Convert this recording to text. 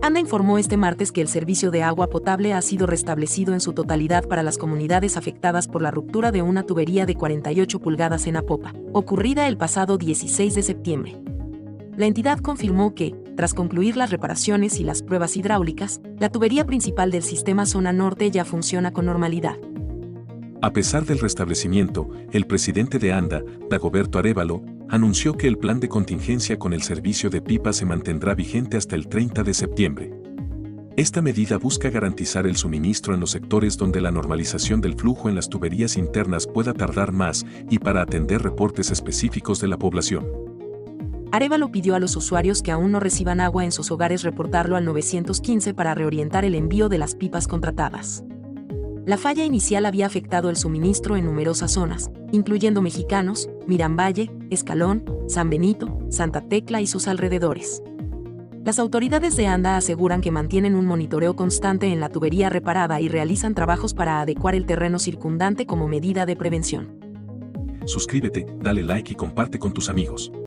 ANDA informó este martes que el servicio de agua potable ha sido restablecido en su totalidad para las comunidades afectadas por la ruptura de una tubería de 48 pulgadas en Apopa, ocurrida el pasado 16 de septiembre. La entidad confirmó que, tras concluir las reparaciones y las pruebas hidráulicas, la tubería principal del sistema Zona Norte ya funciona con normalidad. A pesar del restablecimiento, el presidente de ANDA, Dagoberto Arévalo, anunció que el plan de contingencia con el servicio de pipa se mantendrá vigente hasta el 30 de septiembre. Esta medida busca garantizar el suministro en los sectores donde la normalización del flujo en las tuberías internas pueda tardar más y para atender reportes específicos de la población. Arévalo pidió a los usuarios que aún no reciban agua en sus hogares reportarlo al 915 para reorientar el envío de las pipas contratadas. La falla inicial había afectado el suministro en numerosas zonas, incluyendo Mexicanos, Miramvalle, Escalón, San Benito, Santa Tecla y sus alrededores. Las autoridades de ANDA aseguran que mantienen un monitoreo constante en la tubería reparada y realizan trabajos para adecuar el terreno circundante como medida de prevención. Suscríbete, dale like y comparte con tus amigos.